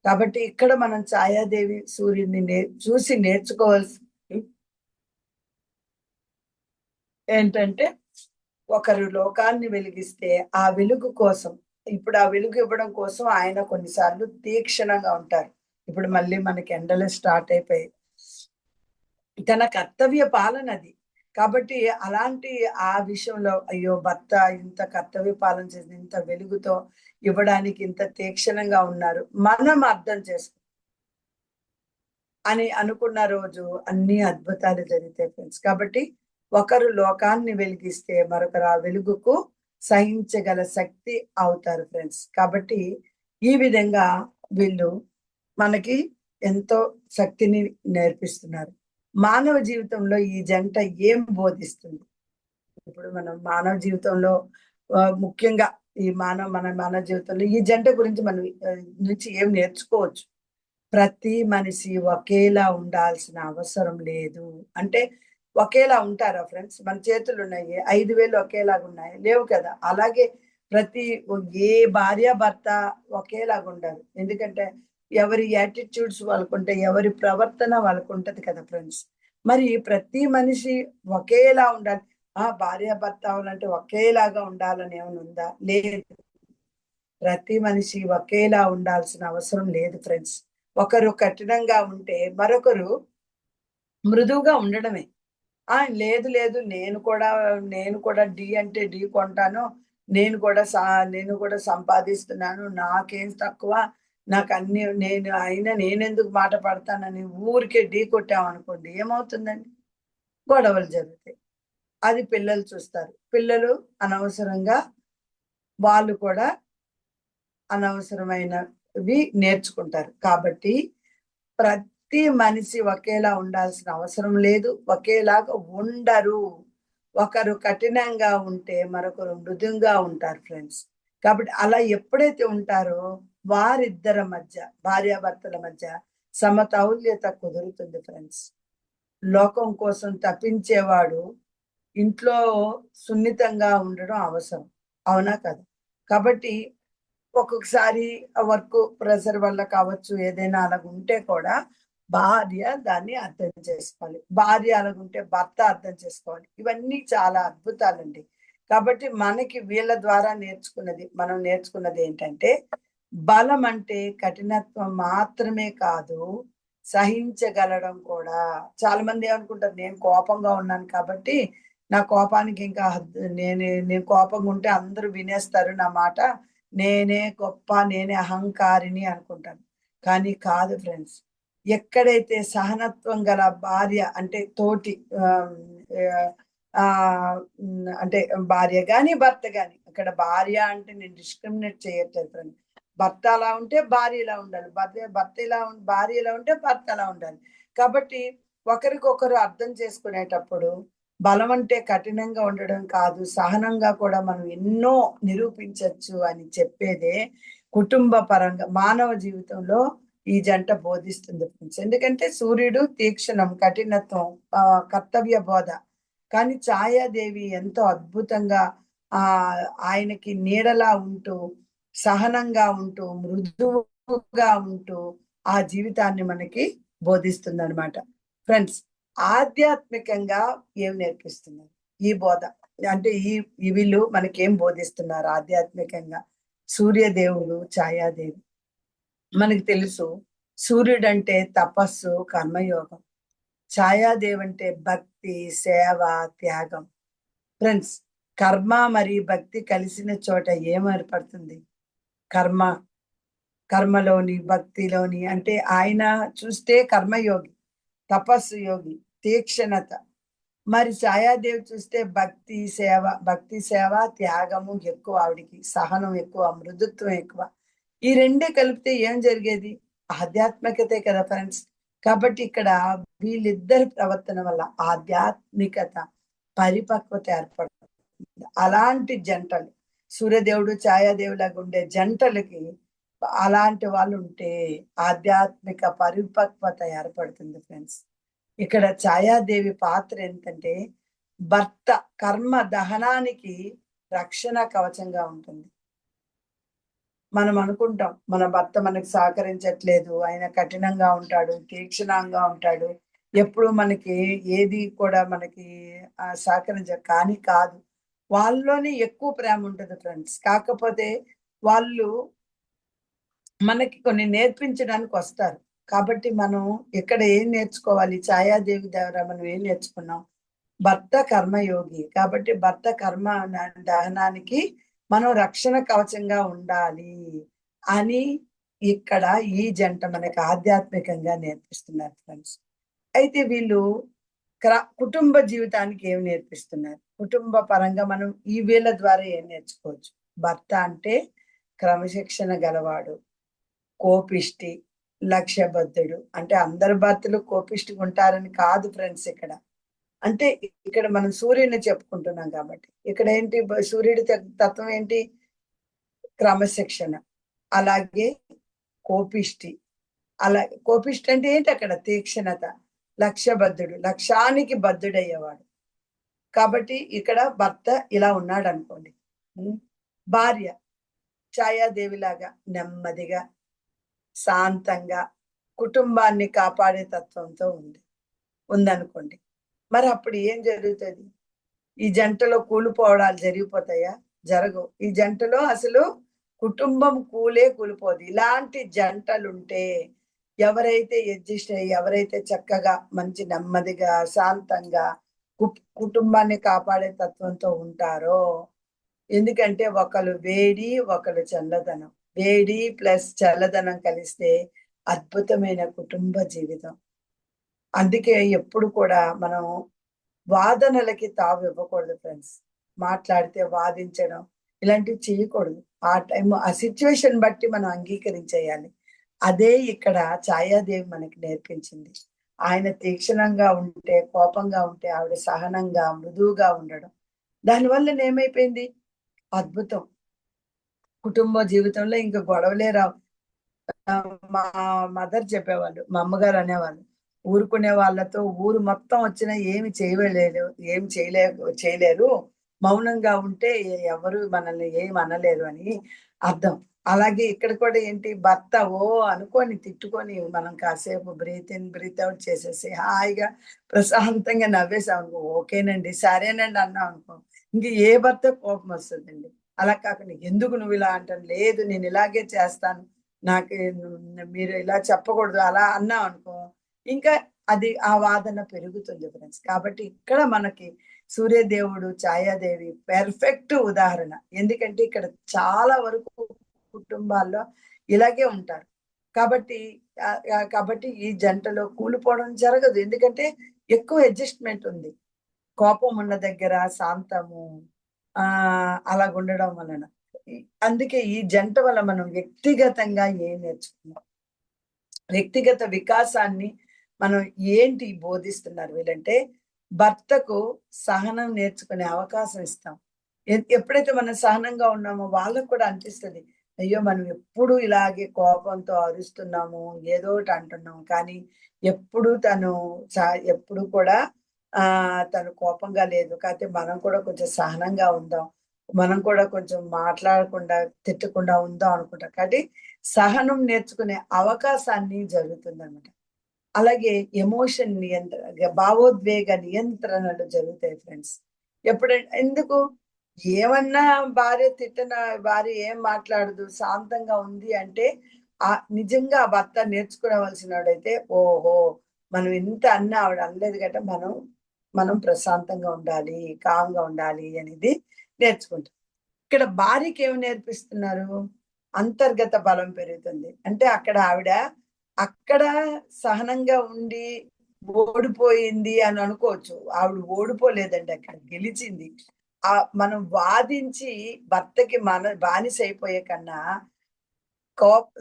కాబట్టి ఇక్కడ మనం ఛాయాదేవి సూర్యుడిని చూసి నేర్చుకోవాల్సి ఏంటంటే, ఒకరు లోకాన్ని వెలిగిస్తే ఆ వెలుగు కోసం, ఇప్పుడు ఆ వెలుగు ఇవ్వడం కోసం ఆయన కొన్నిసార్లు తీక్షణంగా ఉంటారు. ఇప్పుడు మళ్ళీ మనకి ఎండలు స్టార్ట్ అయిపోయాయి. తన కర్తవ్య పాలనది. కాబట్టి అలాంటి ఆ విషయంలో అయ్యో! భర్త ఇంత కర్తవ్య పాలన చేసి, ఇంత వెలుగుతో ఇవ్వడానికి ఇంత తీక్షణంగా ఉన్నారు, మనం అర్థం చేసుకో అని అనుకున్న రోజు అన్ని అద్భుతాలు జరుగుతాయి ఫ్రెండ్స్. కాబట్టి ఒకరు లోకాన్ని వెలిగిస్తే మరొకరు ఆ వెలుగుకు సహించగల శక్తి అవుతారు ఫ్రెండ్స్. కాబట్టి ఈ విధంగా వీళ్ళు మనకి ఎంతో శక్తిని నేర్పిస్తున్నారు. మానవ జీవితంలో ఈ జంట ఏం బోధిస్తుంది? ఇప్పుడు మనం మానవ జీవితంలో ముఖ్యంగా ఈ మానవ జీవితంలో ఈ జంట గురించి మనం నుంచి ఏం నేర్చుకోవచ్చు? ప్రతి మనిషి ఒకేలా ఉండాల్సిన అవసరం లేదు. అంటే ఒకేలా ఉంటారా ఫ్రెండ్స్? మన చేతులున్నాయి. 5 వేలు ఒకేలాగున్నాయా? లేవు కదా! అలాగే ప్రతి ఏ భార్యాభర్త ఒకేలాగుండరు. ఎందుకంటే ఎవరి యాటిట్యూడ్స్ వాళ్ళకుంటాయి. ఎవరి ప్రవర్తన వాళ్ళకుంటది కదా ఫ్రెండ్స్. మరి ప్రతి మనిషి ఒకేలా ఉండాలి. భార్యాభర్త అవ్వాలంటే ఒకేలాగా ఉండాలని ఏమైనా ఉందా? లేదు. ప్రతి మనిషి ఒకేలా ఉండాల్సిన అవసరం లేదు ఫ్రెండ్స్. ఒకరు కఠినంగా ఉంటే మరొకరు మృదువుగా ఉండడమే. లేదు లేదు, నేను కూడా డి అంటే డి కొంటాను. నేను కూడా సా నేను కూడా సంపాదిస్తున్నాను. నాకేం తక్కువ, నాకన్నీ అయినా నేనెందుకు మాట పడతానని ఊరికే ఢీ కొట్టామనుకోండి, ఏమవుతుందండి? గొడవలు జరుగుతాయి. అది పిల్లలు చూస్తారు. పిల్లలు అనవసరంగా వాళ్ళు కూడా అనవసరమైనవి నేర్చుకుంటారు. కాబట్టి ప్రతి మనిషి ఒకేలా ఉండాల్సిన అవసరం లేదు. ఒకేలాగా ఉండరు. ఒకరు కఠినంగా ఉంటే మరొకరు మృదువుగా ఉంటారు ఫ్రెండ్స్. కాబట్టి అలా ఎప్పుడైతే ఉంటారో వారిద్దరి మధ్య, భార్యాభర్తల మధ్య సమతౌల్యత కుదురుతుంది ఫ్రెండ్స్. లోకం కోసం తపించేవాడు ఇంట్లో సున్నితంగా ఉండడం అవసరం. అవునా కదా? కాబట్టి ఒక్కొక్కసారి వర్క్ ప్రెషర్ వల్ల కావచ్చు, ఏదైనా అలాగుంటే కూడా భార్య దాన్ని అర్థం చేసుకోవాలి. భార్య అలాగుంటే భర్త అర్థం చేసుకోవాలి. ఇవన్నీ చాలా అద్భుతాలండి. కాబట్టి మనకి వీళ్ళ ద్వారా మనం నేర్చుకున్నది ఏంటంటే, బలం అంటే కఠినత్వం మాత్రమే కాదు, సహించగలగడం కూడా. చాలా మంది ఏమనుకుంటారు, నేను కోపంగా ఉన్నాను కాబట్టి నా కోపానికి ఇంకా నేను కోపంగా ఉంటే అందరూ వినేస్తారు నా మాట. నేనే గొప్ప, నేనే అహంకారిని అనుకుంటాను. కానీ కాదు ఫ్రెండ్స్. ఎక్కడైతే సహనత్వం గల భార్య అంటే తోటి అంటే భార్య గాని, భర్త గాని, అక్కడ భార్య అంటే నేను డిస్క్రిమినేట్ చేయట్లేదు ఫ్రెండ్. భర్త అలా ఉంటే భార్య ఇలా ఉండాలి. భర్త భార్య ఇలా ఉంటే భర్త అలా ఉండాలి. కాబట్టి ఒకరికొకరు అర్థం చేసుకునేటప్పుడు బలం అంటే కఠినంగా ఉండడం కాదు, సహనంగా కూడా మనం ఎన్నో నిరూపించొచ్చు అని చెప్పేదే కుటుంబ పరంగా మానవ జీవితంలో ఈ జంట బోధిస్తుంది ఫ్రెండ్స్. ఎందుకంటే సూర్యుడు తీక్షణం, కఠినత్వం, కర్తవ్య బోధ. కానీ ఛాయాదేవి ఎంతో అద్భుతంగా ఆయనకి నీడలా ఉంటూ, సహనంగా ఉంటూ, మృదువుగా ఉంటూ ఆ జీవితాన్ని మనకి బోధిస్తుందనమాట. ఫ్రెండ్స్, ఆధ్యాత్మికంగా ఏం నేర్పిస్తున్నారు ఈ బోధ? అంటే వీళ్ళు మనకేం బోధిస్తున్నారు ఆధ్యాత్మికంగా? సూర్యదేవుడు, ఛాయాదేవి. మనకు తెలుసు సూర్యుడంటే తపస్సు, కర్మయోగం. ఛాయాదేవి అంటే భక్తి, సేవ, త్యాగం. ఫ్రెండ్స్, కర్మ మరియు భక్తి కలిసిన చోట ఏం ఏర్పడుతుంది? కర్మ, కర్మలోని భక్తిలోని అంటే ఆయన చూస్తే కర్మయోగి, తపస్సు యోగి, తీక్షణత. మరి ఛాయాదేవి చూస్తే భక్తి సేవ, త్యాగము ఎక్కువ, ఆవిడికి సహనం ఎక్కువ, మృదుత్వం ఎక్కువ. ఈ రెండే కలిపితే ఏం జరిగేది? ఆధ్యాత్మికతే కదా ఫ్రెండ్స్. కాబట్టి ఇక్కడ వీళ్ళిద్దరి ప్రవర్తన వల్ల ఆధ్యాత్మికత, పరిపక్వత ఏర్పడుతుంది. అలాంటి జంటలు, సూర్యదేవుడు ఛాయాదేవులాగా ఉండే జంటలకి అలాంటి వాళ్ళు ఉంటే ఆధ్యాత్మిక పరిపక్వత ఏర్పడుతుంది ఫ్రెండ్స్. ఇక్కడ ఛాయాదేవి పాత్ర ఏంటంటే భర్త కర్మ దహనానికి రక్షణ కవచంగా ఉంటుంది. మనం అనుకుంటాం మన భర్త మనకి సహకరించట్లేదు, ఆయన కఠినంగా ఉంటాడు, తీక్షణంగా ఉంటాడు, ఎప్పుడు మనకి ఏది కూడా మనకి కానీ కాదు. వాళ్ళలోనే ఎక్కువ ప్రేమ ఉంటుంది ఫ్రెండ్స్. కాకపోతే వాళ్ళు మనకి కొన్ని నేర్పించడానికి వస్తారు. కాబట్టి మనం ఇక్కడ ఏం నేర్చుకోవాలి? ఛాయాదేవి ద్వారా మనం ఏం నేర్చుకున్నాం? భర్త కర్మయోగి కాబట్టి భర్త కర్మ దహనానికి మనం రక్షణ కవచంగా ఉండాలి అని ఇక్కడ ఈ జంట మనకి ఆధ్యాత్మికంగా నేర్పిస్తున్నారు ఫ్రెండ్స్. అయితే వీళ్ళు కుటుంబ జీవితానికి ఏమి నేర్పిస్తున్నారు? కుటుంబ పరంగా మనం ఈ వీళ్ళ ద్వారా ఏం నేర్చుకోవచ్చు? భర్త అంటే క్రమశిక్షణ గలవాడు, కోపిష్టి, లక్ష్యబద్ధుడు. అంటే అందరు భర్తలు కోపిష్టిగా ఉంటారని కాదు ఫ్రెండ్స్. ఇక్కడ అంటే ఇక్కడ మనం సూర్యుడిని చెప్పుకుంటున్నాం కాబట్టి ఇక్కడ ఏంటి? సూర్యుడి తత్వం ఏంటి? క్రమశిక్షణ. అలాగే కోపిష్టి. కోపిష్టి అంటే ఏంటి? అక్కడ తీక్షణత. లక్ష్యబద్ధుడు, లక్ష్యానికి బద్ధుడయ్యేవాడు. కాబట్టి ఇక్కడ భర్త ఇలా ఉన్నాడు అనుకోండి. భార్య ఛాయాదేవిలాగా నెమ్మదిగా, శాంతంగా, కుటుంబాన్ని కాపాడే తత్వంతో ఉందనుకోండి. మరి అప్పుడు ఏం జరుగుతుంది? ఈ జంటలో కూలిపోవడాలు జరిగిపోతాయా? జరగవు. ఈ జంటలో అసలు కుటుంబం కూలిపోదు. ఇలాంటి జంటలుంటే ఎవరైతే అడ్జస్ట్ అయ్యి, ఎవరైతే చక్కగా మంచి నెమ్మదిగా, శాంతంగా కుటుంబాన్ని కాపాడే తత్వంతో ఉంటారో, ఎందుకంటే ఒకరు వేడి, ఒకరు చల్లదనం. వేడి ప్లస్ చల్లదనం కలిస్తే అద్భుతమైన కుటుంబ జీవితం. అందుకే ఎప్పుడు కూడా మనం వాదనలకి తావు ఇవ్వకూడదు ఫ్రెండ్స్. మాట్లాడితే వాదించడం ఇలాంటివి చేయకూడదు. ఆ టైం ఆ సిచ్యువేషన్ బట్టి మనం అంగీకరించేయాలి. అదే ఇక్కడ ఛాయాదేవి మనకి నేర్పించింది. ఆయన తీక్షణంగా ఉంటే, కోపంగా ఉంటే ఆవిడ సహనంగా, మృదువుగా ఉండడం. దానివల్ల ఏమైపోయింది? అద్భుతం. కుటుంబ జీవితంలో ఇంకా గొడవలే రావు. మా మదర్ చెప్పేవాళ్ళు, మా అమ్మగారు అనేవాళ్ళు, ఊరుకునే వాళ్ళతో ఊరు మొత్తం వచ్చినా ఏమి చేయలేరు, మౌనంగా ఉంటే ఎవరు మనల్ని ఏమి అనలేరు అని అర్థం. అలాగే ఇక్కడ కూడా ఏంటి? భర్త అనుకొని తిట్టుకొని మనం కాసేపు బ్రీత్ ఇన్ బ్రీత్ అవుట్ చేసేసి హాయిగా ప్రశాంతంగా నవ్వేసాం అనుకో, ఓకేనండి, సరేనండి అన్నాం అనుకో, ఇంక ఏ భర్త కోపం వస్తుందండి? అలా కాకుండా ఎందుకు నువ్వు ఇలా అంటాను, లేదు నేను ఇలాగే చేస్తాను, నాకు మీరు ఇలా చెప్పకూడదు అలా అన్నాం అనుకో, ఇంకా అది ఆ వాదన పెరుగుతుంది ఫ్రెండ్స్. కాబట్టి ఇక్కడ మనకి సూర్యదేవుడు, ఛాయాదేవి పెర్ఫెక్ట్ ఉదాహరణ. ఎందుకంటే ఇక్కడ చాలా వరకు కుటుంబాల్లో ఇలాగే ఉంటారు. కాబట్టి ఈ జంటలో కూలిపోవడం జరగదు. ఎందుకంటే ఎక్కువ అడ్జస్ట్మెంట్ ఉంది. కోపం ఉన్న దగ్గర శాంతము అలాగుండడం వలన. అందుకే ఈ జంట వల్ల మనం వ్యక్తిగతంగా ఏం నేర్చుకున్నాం? వ్యక్తిగత వికాసాన్ని మనం ఏంటి బోధిస్తున్నారు వీళ్ళంటే, భర్తకు సహనం నేర్చుకునే అవకాశం ఇస్తాం. ఎప్పుడైతే మనం సహనంగా ఉన్నామో వాళ్ళకు కూడా అనిపిస్తుంది, అయ్యో మనం ఎప్పుడు ఇలాగే కోపంతో అరుస్తున్నాము, ఏదో ఒకటి అంటున్నాము, కానీ ఎప్పుడు కూడా తను కోపంగా లేదు. కాకపోతే మనం కూడా కొంచెం సహనంగా ఉందాం, మనం కూడా కొంచెం మాట్లాడకుండా తిట్టకుండా ఉందాం అనుకుంటాం. కాబట్టి సహనం నేర్చుకునే అవకాశాన్ని జరుగుతుందన్నమాట. అలాగే ఎమోషన్ భావోద్వేగ నియంత్రణలు జరుగుతాయి ఫ్రెండ్స్. ఎందుకు? ఏమన్నా భార్య ఏం మాట్లాడదు, శాంతంగా ఉంది అంటే నిజంగా భర్త నేర్చుకోవాల్సిన వాడైతే, ఓహో మనం ఇంత అన్న ఆవిడ అనలేదు కదా, మనం ప్రశాంతంగా ఉండాలి, కామ్గా ఉండాలి అనేది నేర్చుకుంటాం. ఇక్కడ భార్యకి ఏమి నేర్పిస్తున్నారు? అంతర్గత బలం పెరుగుతుంది. అంటే అక్కడ సహనంగా ఉండి ఓడిపోయింది అని అనుకోవచ్చు. ఆవిడ ఓడిపోలేదండి, అక్కడ గెలిచింది. మనం వాదించి భర్తకి బానిస అయిపోయే కన్నా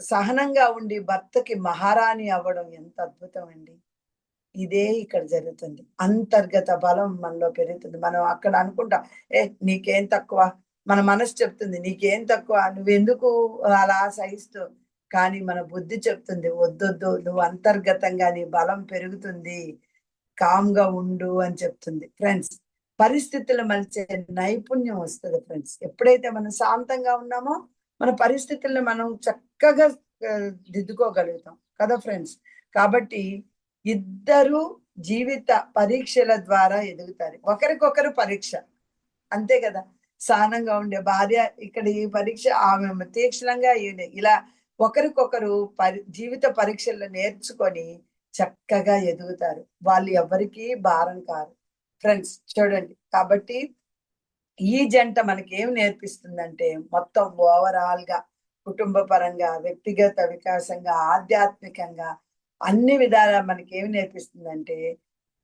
సహనంగా ఉండి భర్తకి మహారాణి అవ్వడం ఎంత అద్భుతం అండి. ఇదే ఇక్కడ జరుగుతుంది. అంతర్గత బలం మనలో పెరుగుతుంది. మనం అక్కడ అనుకుంటాం, నీకేం తక్కువ? మన మనసు చెప్తుంది, నీకేం తక్కువ? నువ్వెందుకు అలా సహిస్తావు? కానీ మన బుద్ధి చెప్తుంది, వద్దొద్దు, నువ్వు అంతర్గతంగా నీ బలం పెరుగుతుంది, కామ్‌గా ఉండు అని చెప్తుంది. ఫ్రెండ్స్, పరిస్థితులు మలిచే నైపుణ్యం వస్తది ఫ్రెండ్స్. ఎప్పుడైతే మనం శాంతంగా ఉన్నామో, మన పరిస్థితుల్ని మనం చక్కగా దిద్దుకోగలుగుతాం కదా ఫ్రెండ్స్. కాబట్టి ఇద్దరు జీవిత పరీక్షల ద్వారా ఎదుగుతారు. ఒకరికొకరు పరీక్ష. అంతే కదా! సహనంగా ఉండే భార్య ఇక్కడ ఈ పరీక్ష, ఆమె తీక్షణంగా ఇలా ఒకరికొకరు జీవిత పరీక్షల్లో నేర్చుకొని చక్కగా ఎదుగుతారు. వాళ్ళు ఎవ్వరికీ భారం కారు. ఫ్రెండ్స్ చూడండి. కాబట్టి ఈ జంట మనకేం నేర్పిస్తుందంటే, మొత్తం ఓవరాల్‌గా కుటుంబ పరంగా, వ్యక్తిగత వికాసంగా, ఆధ్యాత్మికంగా అన్ని విధాలా మనకేమి నేర్పిస్తుందంటే,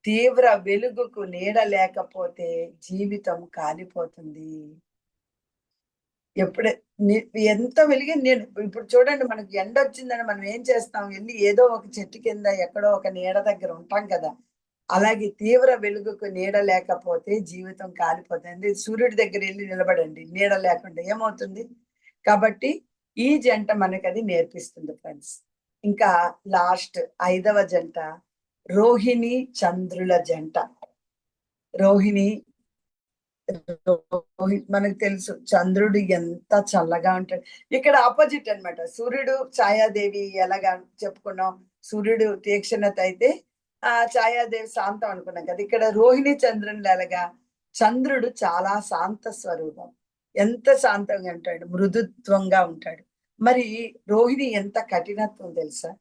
తీవ్ర వెలుగుకు నీడ లేకపోతే జీవితం కాలిపోతుంది. ఎప్పుడే ని ఎంత వెలిగిన నేను ఇప్పుడు చూడండి, మనకి ఎండొచ్చిందని మనం ఏం చేస్తాం? ఎళ్లి ఏదో ఒక చెట్టు కింద ఎక్కడో ఒక నీడ దగ్గర ఉంటాం కదా! అలాగే తీవ్ర వెలుగుకు నీడ లేకపోతే జీవితం కాలిపోతుంది. సూర్యుడి దగ్గర ఎళ్లి నిలబడండి, నీడ లేకుండా ఏమవుతుంది? కాబట్టి ఈ జంట మనకది నేర్పిస్తుంది ఫ్రెండ్స్. ఇంకా లాస్ట్ 5వ జంట రోహిణి, చంద్రుల జంట. రోహిణి మనకు తెలుసు చంద్రుడు ఎంత చల్లగా ఉంటాడు. ఇక్కడ ఆపోజిట్ అన్నమాట. సూర్యుడు, ఛాయాదేవి ఎలాగా చెప్పుకున్నాం. సూర్యుడు తీక్షణత అయితే ఛాయాదేవి శాంతం అనుకున్నాం కదా! ఇక్కడ రోహిణి చంద్రునిలు ఎలాగా? చంద్రుడు చాలా శాంత స్వరూపం. ఎంత శాంతంగా ఉంటాడు, మృదుత్వంగా ఉంటాడు. మరి రోహిణి ఎంత కఠినత్వం తెలుసా?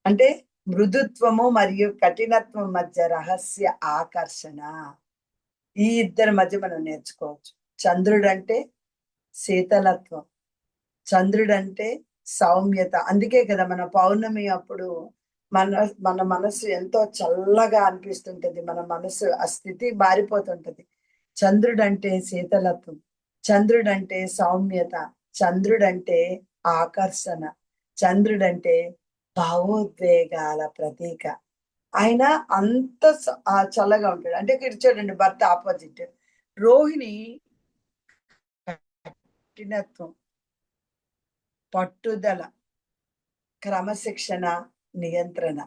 అంటే మృదుత్వము మరియు కఠినత్వం మధ్య రహస్య ఆకర్షణ. ఈ ఇద్దరి మధ్య మనం నేర్చుకోవచ్చు. చంద్రుడంటే శీతలత్వం. చంద్రుడంటే సౌమ్యత. అందుకే కదా మన పౌర్ణమి అప్పుడు మన మన మనసు ఎంతో చల్లగా అనిపిస్తుంటది. మన మనసు ఆ స్థితి మారిపోతుంటది. చంద్రుడంటే శీతలత్వం. చంద్రుడంటే సౌమ్యత. చంద్రుడంటే ఆకర్షణ. చంద్రుడంటే భావోద్వేగాల ప్రతీక. ఆయన అంత చల్లగా ఉంటాడు. అంటే ఇక్కడ చూడండి, భర్త ఆపోజిట్. రోహిణి కఠినత్వం, పట్టుదల, క్రమశిక్షణ, నియంత్రణ.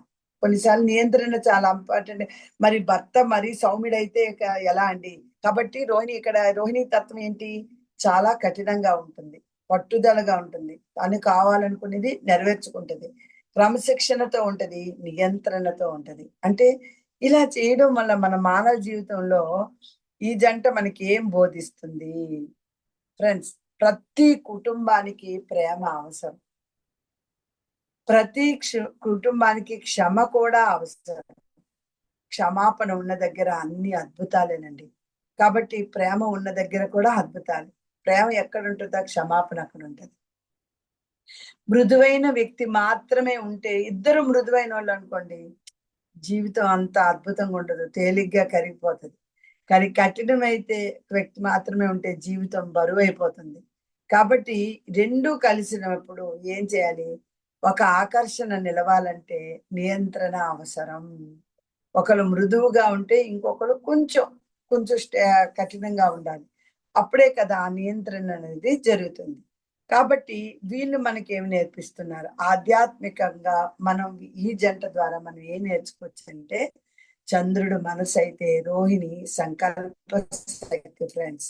కొన్నిసార్లు నియంత్రణ చాలా ఇంపార్టెంట్. మరి భర్త మరీ సౌమ్యుడైతే ఎలా అండి? కాబట్టి రోహిణి తత్వం ఏంటి? చాలా కఠినంగా ఉంటుంది, పట్టుదలగా ఉంటుంది, తను కావాలనుకునేది నెరవేర్చుకుంటది, క్రమశిక్షణతో ఉంటది, నియంత్రణతో ఉంటది. అంటే ఇలా చేయడం వల్ల మన మానవ జీవితంలో ఈ జంట మనకి ఏం బోధిస్తుంది? ఫ్రెండ్స్, ప్రతి కుటుంబానికి ప్రేమ అవసరం. ప్రతి కుటుంబానికి క్షమ కూడా అవసరం. క్షమాపణ ఉన్న దగ్గర అన్ని అద్భుతాలేనండి. కాబట్టి ప్రేమ ఉన్న దగ్గర కూడా అద్భుతాలు. ప్రేమ ఎక్కడుంటుందో క్షమాపణ అక్కడుంటది. మృదువైన వ్యక్తి మాత్రమే ఉంటే, ఇద్దరు మృదువైనోళ్ళనుకోండి, జీవితం అంత అద్భుతంగా ఉండదు. తేలిగ్గా కరిగిపోతది. కానీ కఠినమైతే వ్యక్తి మాత్రమే ఉంటే జీవితం బరువైపోతుంది. కాబట్టి 2 కలిసినప్పుడు ఏం చేయాలి? ఒక ఆకర్షణ నిలవాలంటే నియంత్రణ అవసరం. ఒకళ్ళు మృదువుగా ఉంటే ఇంకొకళ్ళు కొంచెం కఠినంగా ఉండాలి. అప్పుడే కదా ఆ నియంత్రణ అనేది జరుగుతుంది. కాబట్టి వీళ్ళు మనకేమి నేర్పిస్తున్నారు? ఆధ్యాత్మికంగా మనం ఈ జంట ద్వారా మనం ఏం నేర్చుకోవచ్చంటే, చంద్రుడు మనసైతే రోహిణి సంకల్ప శక్తి ఫ్రెండ్స్.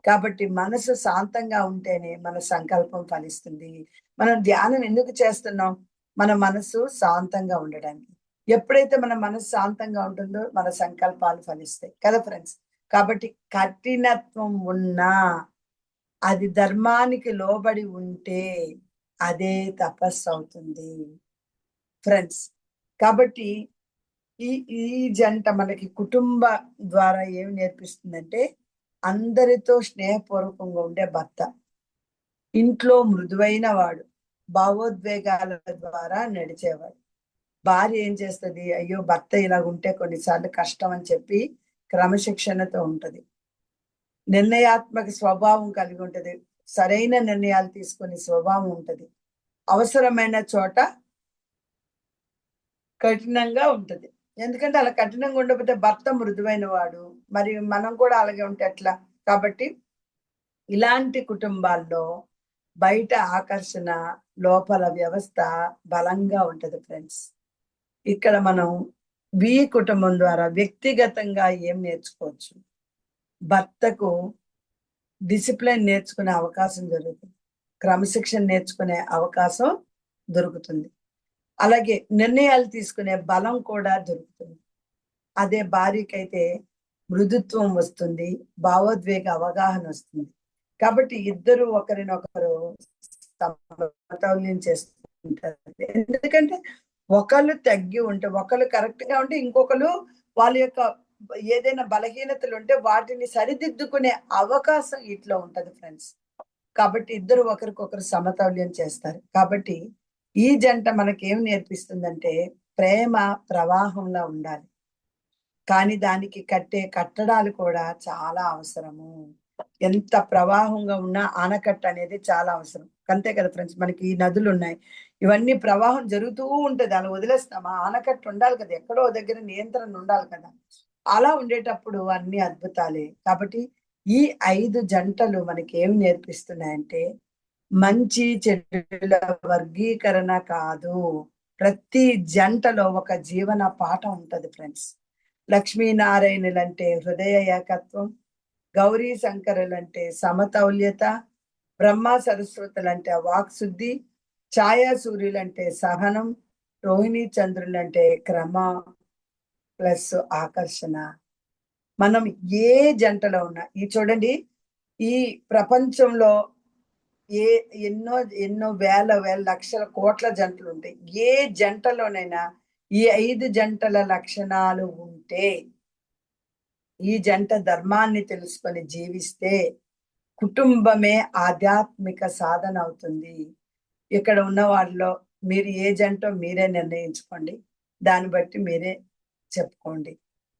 కాబట్టి మనసు శాంతంగా ఉంటేనే మన సంకల్పం ఫలిస్తుంది. మనం ధ్యానం ఎందుకు చేస్తున్నాం? మన మనసు శాంతంగా ఉండడానికి. ఎప్పుడైతే మన మనసు శాంతంగా ఉంటుందో మన సంకల్పాలు ఫలిస్తాయి కదా ఫ్రెండ్స్. కాబట్టి కఠినత్వం ఉన్నా అది ధర్మానికి లోబడి ఉంటే అదే తపస్సు అవుతుంది ఫ్రెండ్స్. కాబట్టి ఈ ఈ జంట మనకి కుటుంబ ద్వారా ఏమి నేర్పిస్తుందంటే, అందరితో స్నేహపూర్వకంగా ఉండే భర్త, ఇంట్లో మృదువైన వాడు, భావోద్వేగాల ద్వారా నడిచేవాడు. భార్య ఏం చేస్తది, అయ్యో భర్త ఇలాగుంటే కొన్నిసార్లు కష్టం అని చెప్పి క్రమశిక్షణతో ఉంటది. నిర్ణయాత్మక స్వభావం కలిగి ఉంటది. సరైన నిర్ణయాలు తీసుకునే స్వభావం ఉంటది. అవసరమైన చోట కఠినంగా ఉంటది. ఎందుకంటే అలా కఠినంగా ఉండకపోతే భర్త మృదువైన వాడు. మరి మనం కూడా అలాగే ఉంటే ఎట్లా? కాబట్టి ఇలాంటి కుటుంబాల్లో బయట ఆకర్షణ, లోపల వ్యవస్థ బలంగా ఉంటది ఫ్రెండ్స్. ఇక్కడ మనం కుటుంబం ద్వారా వ్యక్తిగతంగా ఏం నేర్చుకోవచ్చు? భర్తకు డిసిప్లిన్ నేర్చుకునే అవకాశం జరుగుతుంది. క్రమశిక్షణ నేర్చుకునే అవకాశం దొరుకుతుంది. అలాగే నిర్ణయాలు తీసుకునే బలం కూడా దొరుకుతుంది. అదే భార్యకైతే మృదుత్వం వస్తుంది, భావోద్వేగ అవగాహన వస్తుంది. కాబట్టి ఇద్దరు ఒకరినొకరు సమతౌల్యం చేసుకుంటారు. ఎందుకంటే ఒకళ్ళు తగ్గి ఉంటే, ఒకళ్ళు కరెక్ట్ గా ఉంటే ఇంకొకరు వాళ్ళ యొక్క ఏదైనా బలహీనతలు ఉంటే వాటిని సరిదిద్దుకునే అవకాశం ఇట్లా ఉంటది ఫ్రెండ్స్. కాబట్టి ఇద్దరు ఒకరికొకరు సమతౌల్యం చేస్తారు. కాబట్టి ఈ జంట మనకేం నేర్పిస్తుందంటే, ప్రేమ ప్రవాహంలా ఉండాలి. కానీ దానికి కట్టే కట్టడాలు కూడా చాలా అవసరము. ఎంత ప్రవాహంగా ఉన్నా ఆనకట్ట అనేది చాలా అవసరం. అంతే కదా ఫ్రెండ్స్. మనకి ఈ నదులు ఉన్నాయి. ఇవన్నీ ప్రవాహం జరుగుతూ ఉంటది. అలా వదిలేస్తామా? ఆనకట్ట ఉండాలి కదా! ఎక్కడో ఓ దగ్గర నియంత్రణ ఉండాలి కదా! అలా ఉండేటప్పుడు అన్ని అద్భుతాలే. కాబట్టి ఈ 5 జంటలు మనకేమి నేర్పిస్తున్నాయంటే, మంచి చెడుల వర్గీకరణ కాదు. ప్రతి జంటలో ఒక జీవన పాఠం ఉంటది ఫ్రెండ్స్. లక్ష్మీనారాయణులంటే హృదయ ఏకత్వం, గౌరీ శంకరులంటే సమతౌల్యత, బ్రహ్మ సరస్వతులంటే వాక్శుద్ధి, ఛాయా సూర్యులంటే సహనం, రోహిణీ చంద్రులంటే క్రమ ప్లస్ ఆకర్షణ. మనం ఏ జంటలో ఉన్నా ఈ చూడండి, ఈ ప్రపంచంలో ఏ ఎన్నో ఎన్నో వేల వేల లక్షల కోట్ల జంటలు ఉంటాయి. ఏ జంటలోనైనా ఈ 5 జంటల లక్షణాలు ఉంటే, ఈ జంట ధర్మాన్ని తెలుసుకొని జీవిస్తే కుటుంబమే ఆధ్యాత్మిక సాధన అవుతుంది. ఇక్కడ ఉన్న వారిలో మీరు ఏ జంటో మీరే నిర్ణయించుకోండి. దాన్ని బట్టి మీరే చెప్పుకోండి.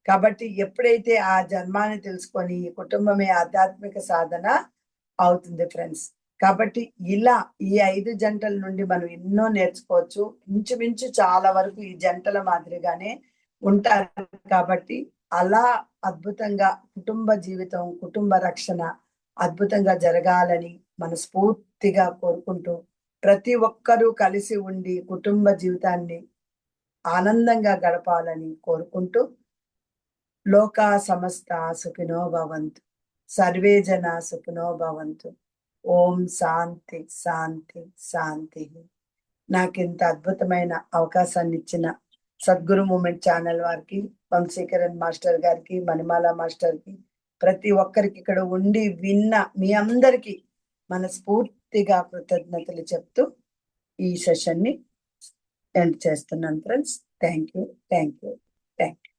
కాబట్టి ఎప్పుడైతే ఆ ధర్మాన్ని తెలుసుకొని ఈ కుటుంబమే ఆధ్యాత్మిక సాధన అవుతుంది ఫ్రెండ్స్. కాబట్టి ఇలా ఈ 5 జంటల నుండి మనం ఎన్నో నేర్చుకోవచ్చు. ఇంచుమించు చాలా వరకు ఈ జంటల మాదిరిగానే ఉంటారు. కాబట్టి అలా అద్భుతంగా కుటుంబ జీవితం, కుటుంబ రక్షణ అద్భుతంగా జరగాలని మనస్ఫూర్తిగా కోరుకుంటూ, ప్రతి ఒక్కరూ కలిసి ఉండి కుటుంబ జీవితాన్ని ఆనందంగా గడపాలని కోరుకుంటూ, లోకా సమస్తా సుఖినో భవంతు. సర్వే జనా సుఖినో భవంతు. ఓం శాంతి, శాంతి, శాంతి. నాకింత అద్భుతమైన అవకాశాన్ని ఇచ్చిన సద్గురు మూమెంట్ ఛానల్ వారికి, వంశీకరణ్ మాస్టర్ గారికి, మణిమాల మాస్టర్‌కి, ప్రతి ఒక్కరికి ఇక్కడ ఉండి విన్న మీ అందరికీ మనస్ఫూర్తిగా కృతజ్ఞతలు చెప్తూ ఈ సెషన్‌ని ఎండ్ చేస్తున్నాను friends. Thank you. Thank you. Thank you.